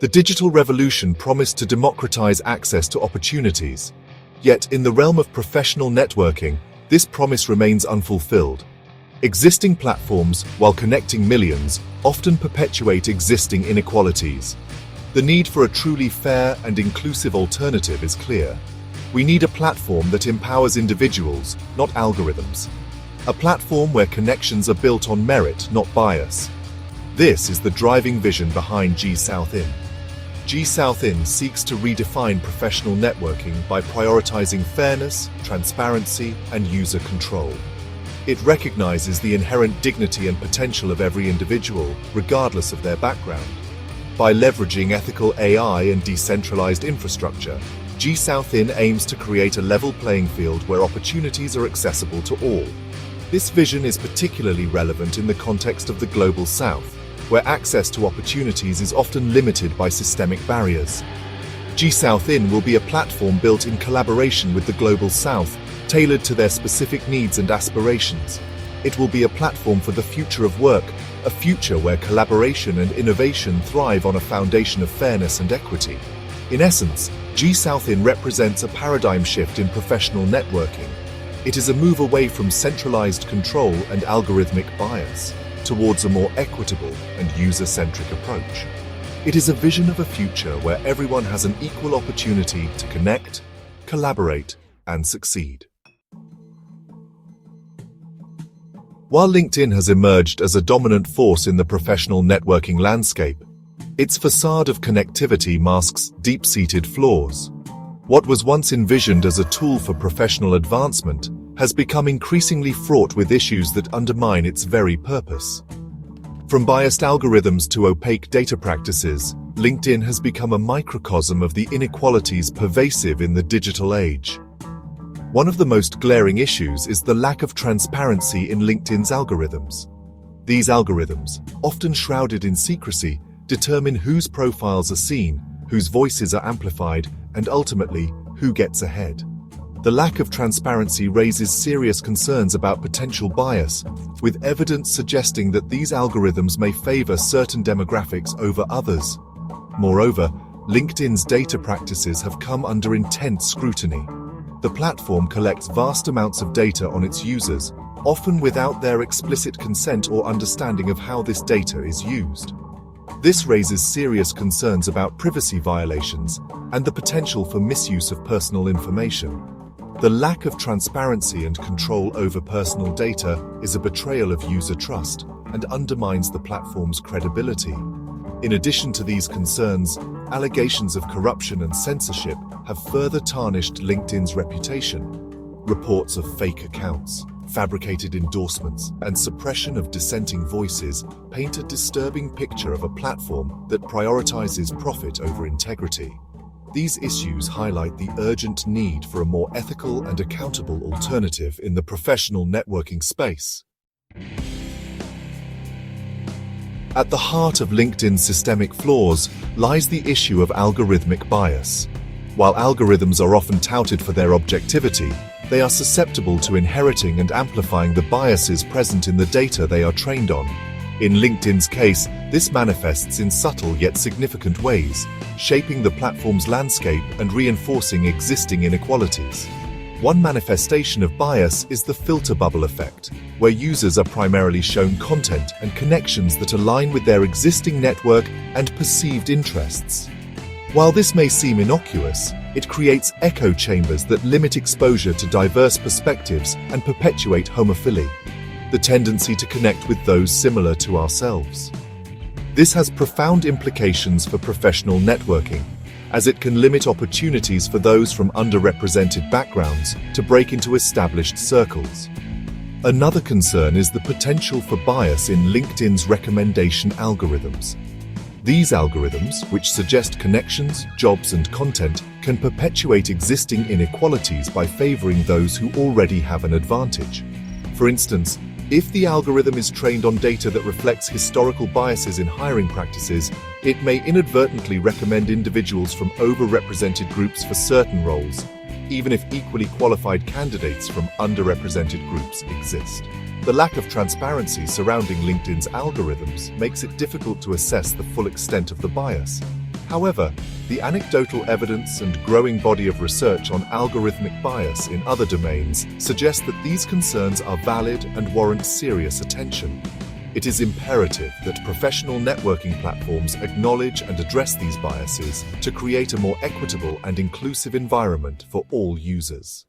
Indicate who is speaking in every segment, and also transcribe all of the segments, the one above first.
Speaker 1: The digital revolution promised to democratize access to opportunities. Yet, in the realm of professional networking, this promise remains unfulfilled. Existing platforms, while connecting millions, often perpetuate existing inequalities. The need for a truly fair and inclusive alternative is clear. We need a platform that empowers individuals, not algorithms. A platform where connections are built on merit, not bias. This is the driving vision behind GSouthIn. GSouthIn seeks to redefine professional networking by prioritizing fairness, transparency, and user control. It recognizes the inherent dignity and potential of every individual, regardless of their background. By leveraging ethical AI and decentralized infrastructure, GSouthIn aims to create a level playing field where opportunities are accessible to all. This vision is particularly relevant in the context of the Global South, where access to opportunities is often limited by systemic barriers. GSouthIn will be a platform built in collaboration with the Global South, tailored to their specific needs and aspirations. It will be a platform for the future of work, a future where collaboration and innovation thrive on a foundation of fairness and equity. In essence, GSouthIn represents a paradigm shift in professional networking. It is a move away from centralized control and algorithmic bias, towards a more equitable and user-centric approach. It is a vision of a future where everyone has an equal opportunity to connect, collaborate, and succeed. While LinkedIn has emerged as a dominant force in the professional networking landscape, its facade of connectivity masks deep-seated flaws. What was once envisioned as a tool for professional advancement has become increasingly fraught with issues that undermine its very purpose. From biased algorithms to opaque data practices, LinkedIn has become a microcosm of the inequalities pervasive in the digital age. One of the most glaring issues is the lack of transparency in LinkedIn's algorithms. These algorithms, often shrouded in secrecy, determine whose profiles are seen, whose voices are amplified, and ultimately, who gets ahead. The lack of transparency raises serious concerns about potential bias, with evidence suggesting that these algorithms may favor certain demographics over others. Moreover, LinkedIn's data practices have come under intense scrutiny. The platform collects vast amounts of data on its users, often without their explicit consent or understanding of how this data is used. This raises serious concerns about privacy violations and the potential for misuse of personal information. The lack of transparency and control over personal data is a betrayal of user trust and undermines the platform's credibility. In addition to these concerns, allegations of corruption and censorship have further tarnished LinkedIn's reputation. Reports of fake accounts, fabricated endorsements, and suppression of dissenting voices paint a disturbing picture of a platform that prioritizes profit over integrity. These issues highlight the urgent need for a more ethical and accountable alternative in the professional networking space. At the heart of LinkedIn's systemic flaws lies the issue of algorithmic bias. While algorithms are often touted for their objectivity, they are susceptible to inheriting and amplifying the biases present in the data they are trained on. In LinkedIn's case, this manifests in subtle yet significant ways, shaping the platform's landscape and reinforcing existing inequalities. One manifestation of bias is the filter bubble effect, where users are primarily shown content and connections that align with their existing network and perceived interests. While this may seem innocuous, it creates echo chambers that limit exposure to diverse perspectives and perpetuate homophily, the tendency to connect with those similar to ourselves. This has profound implications for professional networking, as it can limit opportunities for those from underrepresented backgrounds to break into established circles. Another concern is the potential for bias in LinkedIn's recommendation algorithms. These algorithms, which suggest connections, jobs, and content, can perpetuate existing inequalities by favoring those who already have an advantage. For instance, if the algorithm is trained on data that reflects historical biases in hiring practices, it may inadvertently recommend individuals from overrepresented groups for certain roles, even if equally qualified candidates from underrepresented groups exist. The lack of transparency surrounding LinkedIn's algorithms makes it difficult to assess the full extent of the bias. However, the anecdotal evidence and growing body of research on algorithmic bias in other domains suggest that these concerns are valid and warrant serious attention. It is imperative that professional networking platforms acknowledge and address these biases to create a more equitable and inclusive environment for all users.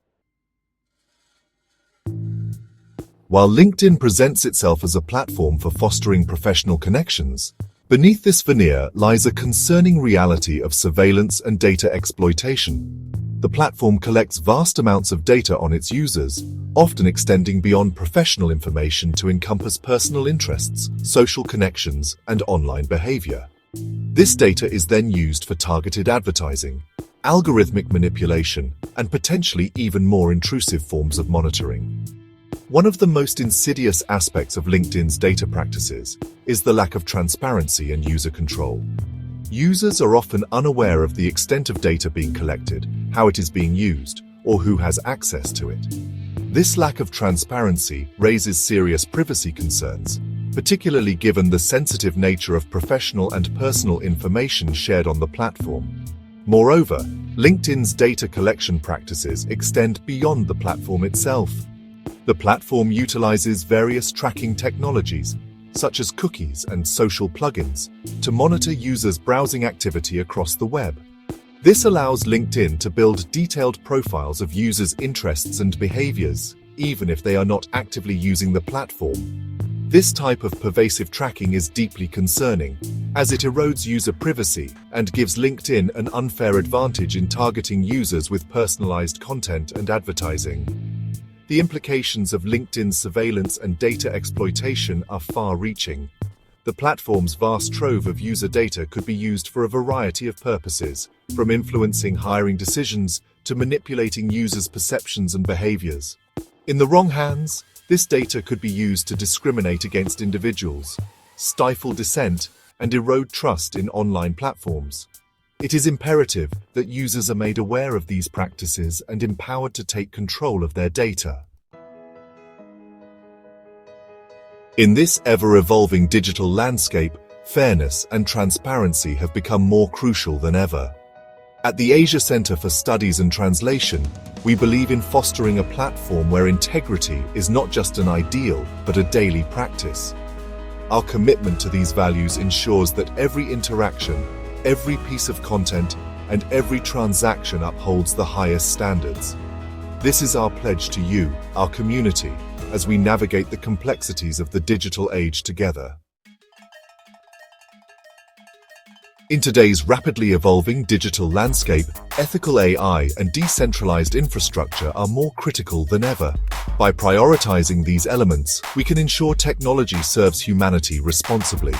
Speaker 1: While LinkedIn presents itself as a platform for fostering professional connections, beneath this veneer lies a concerning reality of surveillance and data exploitation. The platform collects vast amounts of data on its users, often extending beyond professional information to encompass personal interests, social connections, and online behavior. This data is then used for targeted advertising, algorithmic manipulation, and potentially even more intrusive forms of monitoring. One of the most insidious aspects of LinkedIn's data practices is the lack of transparency and user control. Users are often unaware of the extent of data being collected, how it is being used, or who has access to it. This lack of transparency raises serious privacy concerns, particularly given the sensitive nature of professional and personal information shared on the platform. Moreover, LinkedIn's data collection practices extend beyond the platform itself. The platform utilizes various tracking technologies, such as cookies and social plugins, to monitor users' browsing activity across the web. This allows LinkedIn to build detailed profiles of users' interests and behaviors, even if they are not actively using the platform. This type of pervasive tracking is deeply concerning, as it erodes user privacy and gives LinkedIn an unfair advantage in targeting users with personalized content and advertising. The implications of LinkedIn's surveillance and data exploitation are far-reaching. The platform's vast trove of user data could be used for a variety of purposes, from influencing hiring decisions to manipulating users' perceptions and behaviors. In the wrong hands, this data could be used to discriminate against individuals, stifle dissent, and erode trust in online platforms. It is imperative that users are made aware of these practices and empowered to take control of their data. In this ever-evolving digital landscape, fairness and transparency have become more crucial than ever. At the Asia Center for Studies and Translation, we believe in fostering a platform where integrity is not just an ideal, but a daily practice. Our commitment to these values ensures that every interaction, every piece of content, and every transaction upholds the highest standards. This is our pledge to you, our community, as we navigate the complexities of the digital age together. In today's rapidly evolving digital landscape, ethical AI and decentralized infrastructure are more critical than ever. By prioritizing these elements, we can ensure technology serves humanity responsibly.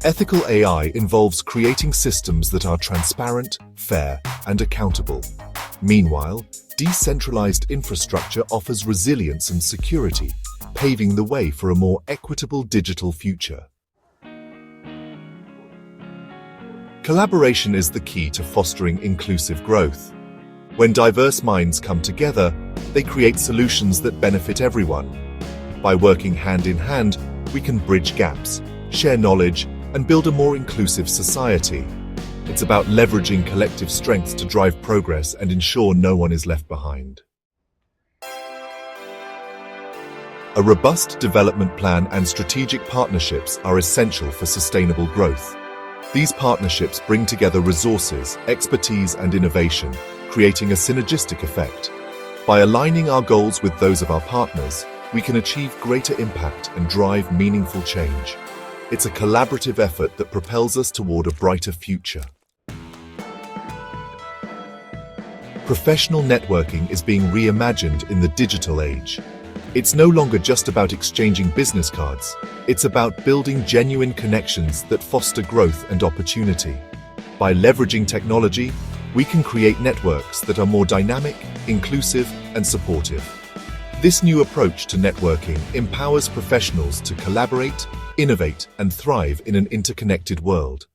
Speaker 1: Ethical AI involves creating systems that are transparent, fair, and accountable. Meanwhile, decentralized infrastructure offers resilience and security, paving the way for a more equitable digital future. Collaboration is the key to fostering inclusive growth. When diverse minds come together, they create solutions that benefit everyone. By working hand in hand, we can bridge gaps, share knowledge, and build a more inclusive society. It's about leveraging collective strengths to drive progress and ensure no one is left behind. A robust development plan and strategic partnerships are essential for sustainable growth. These partnerships bring together resources, expertise, and innovation, creating a synergistic effect. By aligning our goals with those of our partners, we can achieve greater impact and drive meaningful change. It's a collaborative effort that propels us toward a brighter future. Professional networking is being reimagined in the digital age. It's no longer just about exchanging business cards. It's about building genuine connections that foster growth and opportunity. By leveraging technology, we can create networks that are more dynamic, inclusive, and supportive. This new approach to networking empowers professionals to collaborate, innovate, and thrive in an interconnected world.